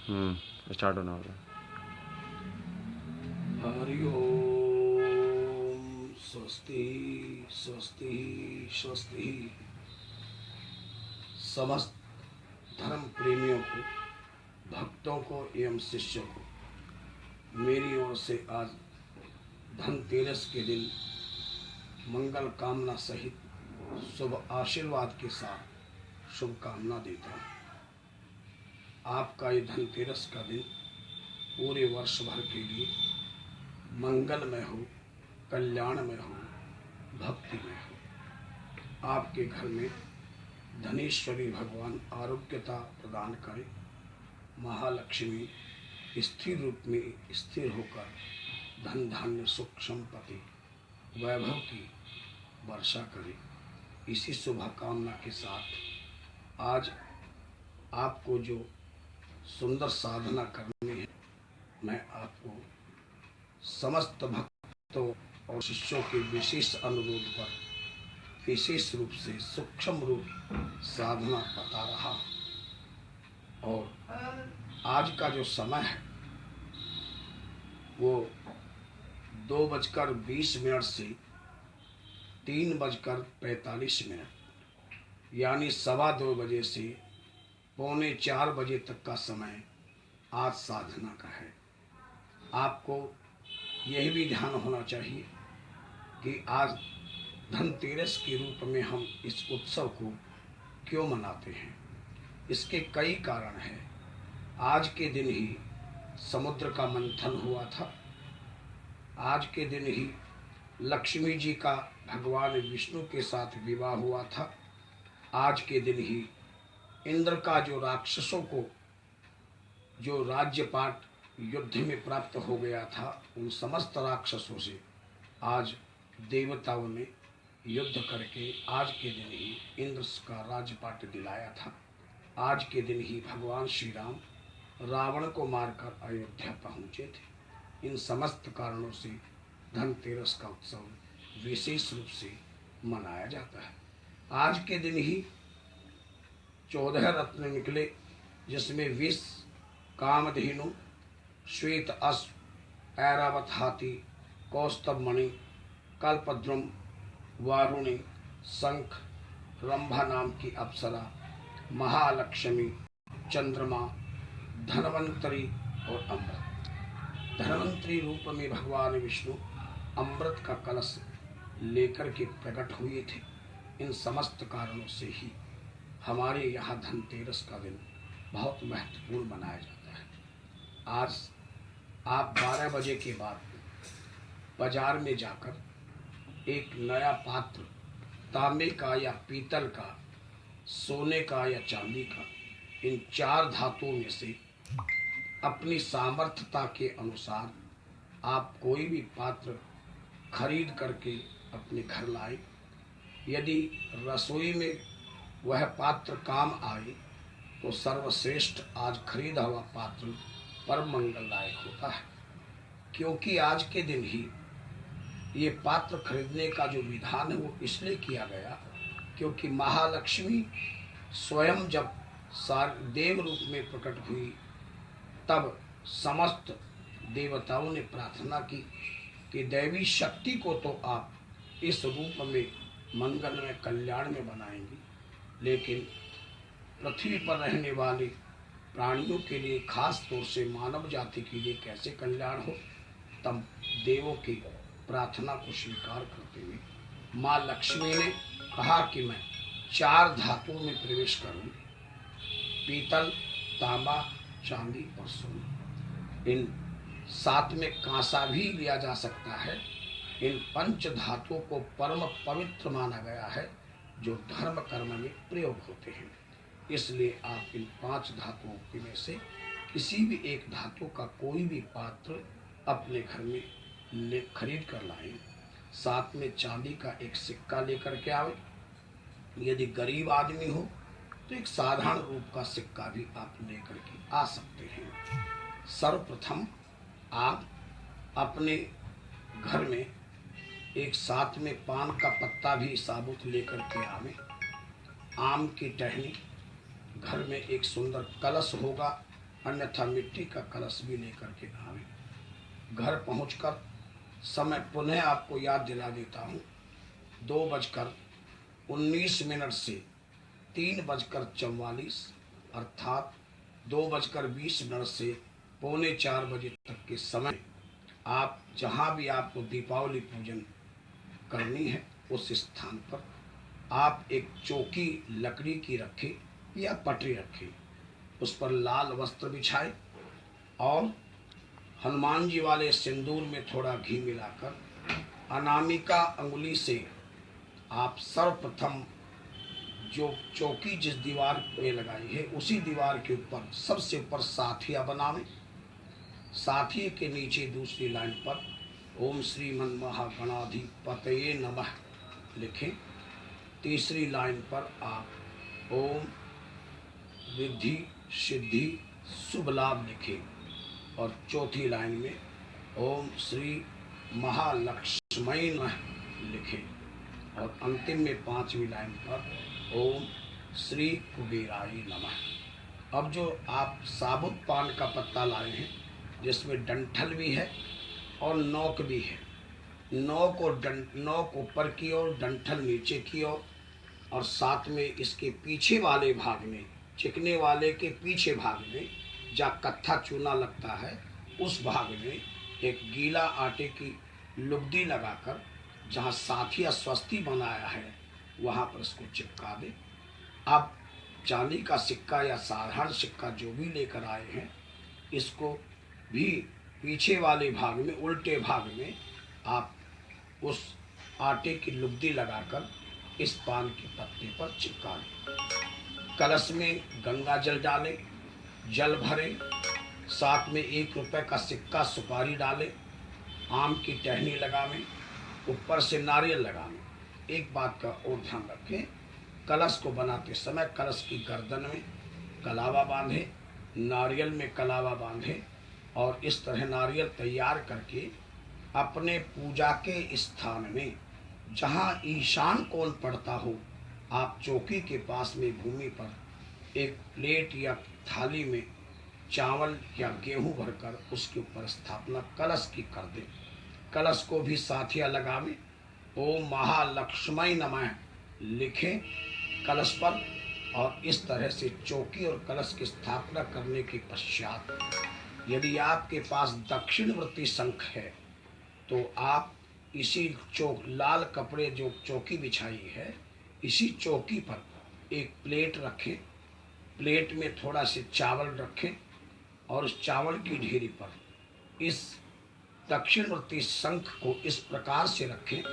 Start होना होगा। हरि ओम। स्वस्ति स्वस्ति स्वस्ति। समस्त धर्म प्रेमियों को, भक्तों को एवं शिष्यों को मेरी ओर से आज धनतेरस के दिन मंगल कामना सहित शुभ आशीर्वाद के साथ शुभकामना देता हूँ। आपका ये धनतेरस का दिन पूरे वर्ष भर के लिए मंगलमय हो, कल्याणमय हो, भक्तिमय हो। आपके घर में धनेश्वरी भगवान आरोग्यता प्रदान करें, महालक्ष्मी स्थिर रूप में स्थिर होकर धन धान्य सुख संपत्ति वैभव की वर्षा करें। इसी शुभकामना के साथ आज आपको जो सुंदर साधना करनी है, मैं आपको समस्त भक्तों और शिष्यों के विशेष अनुरोध पर विशेष रूप से सूक्ष्म रूप साधना बता रहा हूँ। और आज का जो समय है वो 2:20 से 3:45 यानी 2:15 बजे से 3:45 बजे तक का समय आज साधना का है। आपको यह भी ध्यान होना चाहिए कि आज धनतेरस के रूप में हम इस उत्सव को क्यों मनाते हैं। इसके कई कारण हैं। आज के दिन ही समुद्र का मंथन हुआ था। आज के दिन ही लक्ष्मी जी का भगवान विष्णु के साथ विवाह हुआ था। आज के दिन ही इंद्र का जो राक्षसों को जो राज्यपाट युद्ध में प्राप्त हो गया था, उन समस्त राक्षसों से आज देवताओं ने युद्ध करके आज के दिन ही इंद्र का राज्यपाट दिलाया था। आज के दिन ही भगवान श्री राम रावण को मारकर अयोध्या पहुँचे थे। इन समस्त कारणों से धनतेरस का उत्सव विशेष रूप से मनाया जाता है। आज के दिन ही 14 रत्न निकले, जिसमें विष, कामधेनु, श्वेत अश्व, ऐरावत हाथी, कौस्तभ मणि, कल्पद्रुम, वारुणी, शंख, रंभा नाम की अप्सरा, महालक्ष्मी, चंद्रमा, धनवंतरी और अमृत। धनवंतरी रूप में भगवान विष्णु अमृत का कलश लेकर के प्रकट हुए थे। इन समस्त कारणों से ही हमारे यहाँ धनतेरस का दिन बहुत महत्वपूर्ण मनाया जाता है। आज आप 12 बजे के बाद बाजार में जाकर एक नया पात्र, तांबे का या पीतल का, सोने का या चांदी का, इन 4 धातुओं में से अपनी सामर्थ्यता के अनुसार आप कोई भी पात्र खरीद करके अपने घर लाए। यदि रसोई में वह पात्र काम आए तो सर्वश्रेष्ठ आज खरीदा हुआ पात्र परम मंगलदायक होता है। क्योंकि आज के दिन ही ये पात्र खरीदने का जो विधान है वो इसलिए किया गया क्योंकि महालक्ष्मी स्वयं जब देव रूप में प्रकट हुई, तब समस्त देवताओं ने प्रार्थना की कि दैवी शक्ति को तो आप इस रूप में मंगल में कल्याण में बनाएंगी, लेकिन पृथ्वी पर रहने वाले प्राणियों के लिए, खास तौर से मानव जाति के लिए कैसे कल्याण हो। तब देवों की प्रार्थना को स्वीकार करते हुए माँ लक्ष्मी ने कहा कि मैं 4 धातुओं में प्रवेश करूं, पीतल, तांबा, चांदी और सोना। इन साथ में कांसा भी लिया जा सकता है। इन 5 धातुओं को परम पवित्र माना गया है, जो धर्म कर्म में प्रयोग होते हैं। इसलिए आप इन 5 धातुओं में से किसी भी एक धातु का कोई भी पात्र अपने घर में खरीद कर लाएं। साथ में चांदी का एक सिक्का लेकर के आए। यदि गरीब आदमी हो तो एक साधारण रूप का सिक्का भी आप लेकर के आ सकते हैं। सर्वप्रथम आप अपने घर में एक साथ में पान का पत्ता भी साबुत लेकर के आवे, आम की टहनी, घर में एक सुंदर कलश होगा अन्यथा मिट्टी का कलश भी लेकर के आवे। घर पहुंचकर समय पुनः आपको याद दिला देता हूँ। 2:19 से 3:44 अर्थात 2:20 से 3:45 बजे तक के समय आप जहाँ भी आपको दीपावली पूजन करनी है उस स्थान पर आप एक चौकी लकड़ी की रखें या पटरी रखें, उस पर लाल वस्त्र बिछाए और हनुमान जी वाले सिंदूर में थोड़ा घी मिलाकर अनामिका अंगुली से आप सर्वप्रथम जो चौकी जिस दीवार में लगाई है उसी दीवार के ऊपर सबसे ऊपर साथिया बनावें। साथिये के नीचे दूसरी लाइन पर ओम श्रीमन महागणाधिपतये नमः लिखें। तीसरी लाइन पर आप ओम रिद्धि सिद्धि शुभ लाभ लिखें और चौथी लाइन में ओम श्री महालक्ष्मी नमः लिखें और अंतिम में 5वीं लाइन पर ओम श्री कुबेराय नमः। अब जो आप साबुत पान का पत्ता लाए हैं जिसमें डंठल भी है और नोक भी है, नोक ऊपर की ओर, डंठल नीचे की ओर और साथ में इसके पीछे वाले भाग में, चिकने वाले के पीछे भाग में जहाँ कत्था चूना लगता है उस भाग में एक गीला आटे की लुगदी लगाकर जहाँ साथिया स्वस्ति बनाया है वहाँ पर इसको चिपका दें। आप चांदी का सिक्का या साधारण सिक्का जो भी लेकर आए हैं इसको भी पीछे वाले भाग में, उल्टे भाग में आप उस आटे की लुगदी लगाकर इस पान के पत्ते पर चिपका दें। कलश में गंगा जल डालें, जल भरें, साथ में 1 रुपए का सिक्का सुपारी डालें, आम की टहनी लगावें, ऊपर से नारियल लगावें। एक बात का और ध्यान रखें, कलश को बनाते समय कलश की गर्दन में कलावा बांधें, नारियल में कलावा बांधें और इस तरह नारियल तैयार करके अपने पूजा के स्थान में जहाँ ईशान कोण पड़ता हो आप चौकी के पास में भूमि पर एक प्लेट या थाली में चावल या गेहूं भरकर उसके ऊपर स्थापना कलश की कर दें। कलश को भी साथिया लगावें, ओम महालक्ष्मी नमः लिखें कलश पर और इस तरह से चौकी और कलश की स्थापना करने के पश्चात यदि आपके पास दक्षिणवर्ती शंख है तो आप इसी लाल कपड़े जो चौकी बिछाई है इसी चौकी पर एक प्लेट रखें, प्लेट में थोड़ा से चावल रखें और उस चावल की ढेरी पर इस दक्षिणवर्ती शंख को इस प्रकार से रखें,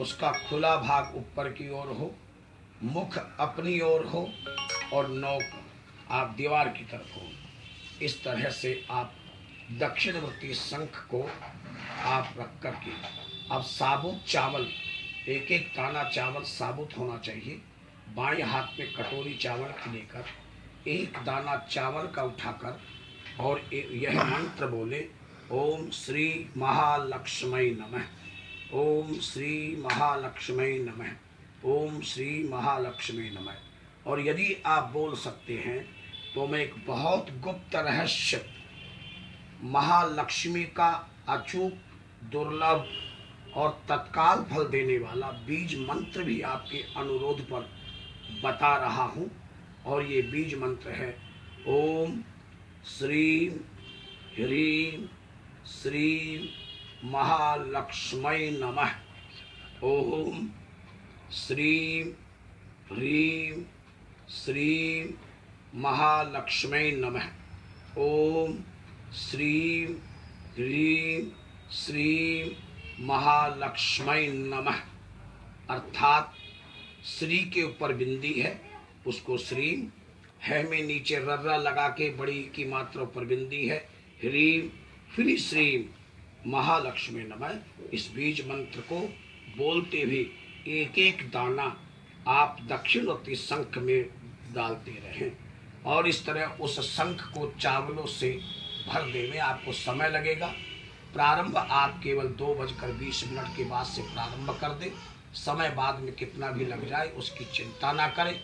उसका खुला भाग ऊपर की ओर हो, मुख अपनी ओर हो और नोक आप दीवार की तरफ हो। इस तरह से आप दक्षिणवर्ती शंख को आप रख करके अब साबुत चावल, एक एक दाना चावल साबुत होना चाहिए। बाएं हाथ में कटोरी चावल की लेकर एक दाना चावल का उठाकर और यह मंत्र बोले, ओम श्री महालक्ष्मी नमः, ओम श्री महालक्ष्मी नमः, ओम श्री महालक्ष्मी नमः। और यदि आप बोल सकते हैं तो मैं एक बहुत गुप्त रहस्य महालक्ष्मी का अचूक, दुर्लभ और तत्काल फल देने वाला बीज मंत्र भी आपके अनुरोध पर बता रहा हूँ। और ये बीज मंत्र है ओम श्रीं ह्रीं श्रीं महालक्ष्मी नमः, ओम श्रीं ह्रीं श्रीं महालक्ष्मी नमः, ओम श्रीं ह्रीं श्रीं महालक्ष्मी नमः। अर्थात श्री के ऊपर बिंदी है उसको श्री है में नीचे रर्रा लगा के बड़ी की मात्रा ऊपर बिंदी है, ह्रीं फिर श्रीं महालक्ष्मी नमः। इस बीज मंत्र को बोलते हुए एक एक दाना आप दक्षिणवर्ती शंख में डालते रहें और इस तरह उस शंख को चावलों से भर देने आपको समय लगेगा। प्रारंभ आप केवल 2:20 के बाद से प्रारंभ कर दें। समय बाद में कितना भी लग जाए उसकी चिंता ना करें,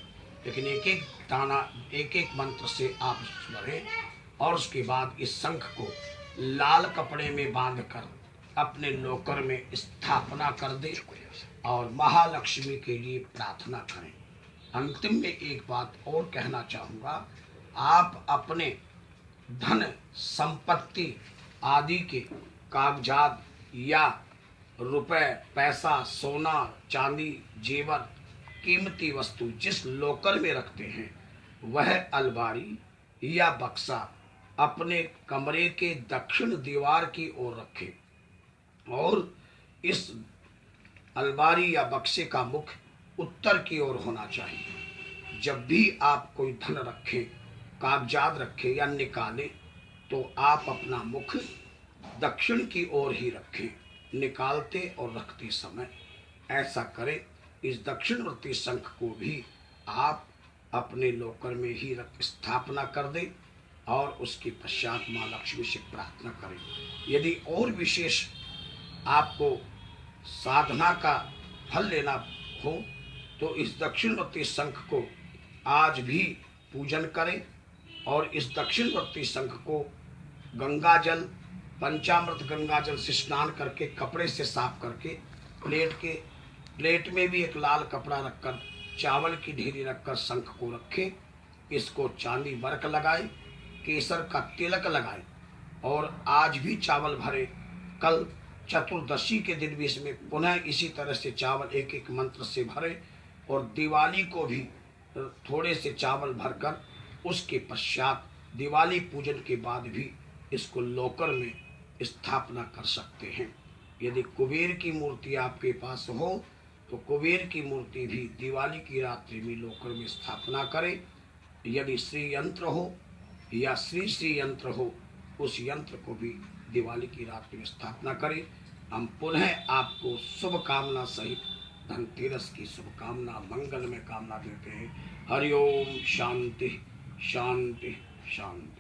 लेकिन एक एक दाना, एक एक मंत्र से आप बढ़ें। और उसके बाद इस शंख को लाल कपड़े में बांधकर अपने लोकर में स्थापना कर दे और महालक्ष्मी के लिए प्रार्थना करें। अंतिम में एक बात और कहना चाहूँगा, आप अपने धन संपत्ति आदि के कागजात या रुपए पैसा सोना चांदी जेवर कीमती वस्तु जिस लोकर में रखते हैं वह अलमारी या बक्सा अपने कमरे के दक्षिण दीवार की ओर रखें और इस अलमारी या बक्से का मुख उत्तर की ओर होना चाहिए। जब भी आप कोई धन रखें कागजात रखें या निकालें तो आप अपना मुख दक्षिण की ओर ही रखें निकालते और रखते समय। ऐसा करें। इस दक्षिणवर्ती शंख को भी आप अपने लोकर में ही स्थापना कर दें और उसके पश्चात माँ लक्ष्मी से प्रार्थना करें। यदि और विशेष आपको साधना का फल लेना हो तो इस दक्षिणवर्ती शंख को आज भी पूजन करें और इस दक्षिणवर्ती शंख को गंगा जल पंचामृत गंगा जल से स्नान करके कपड़े से साफ करके प्लेट में भी एक लाल कपड़ा रखकर चावल की ढेरी रखकर शंख को रखें। इसको चांदी वर्क लगाए केसर का तिलक लगाए और आज भी चावल भरे। कल चतुर्दशी के दिन भी इसमें पुनः इसी तरह से चावल एक एक मंत्र से भरे और दिवाली को भी थोड़े से चावल भरकर उसके पश्चात दिवाली पूजन के बाद भी इसको लोकर में स्थापना कर सकते हैं। यदि कुबेर की मूर्ति आपके पास हो तो कुबेर की मूर्ति भी दिवाली की रात्रि में लोकर में स्थापना करें। यदि श्री यंत्र हो या श्री यंत्र हो उस यंत्र को भी दिवाली की रात्रि में स्थापना करें। हम पुनः आपको शुभकामना सहित धनतेरस की शुभकामना मंगल में कामना देते हैं। हरिओम शांति शांति शांति।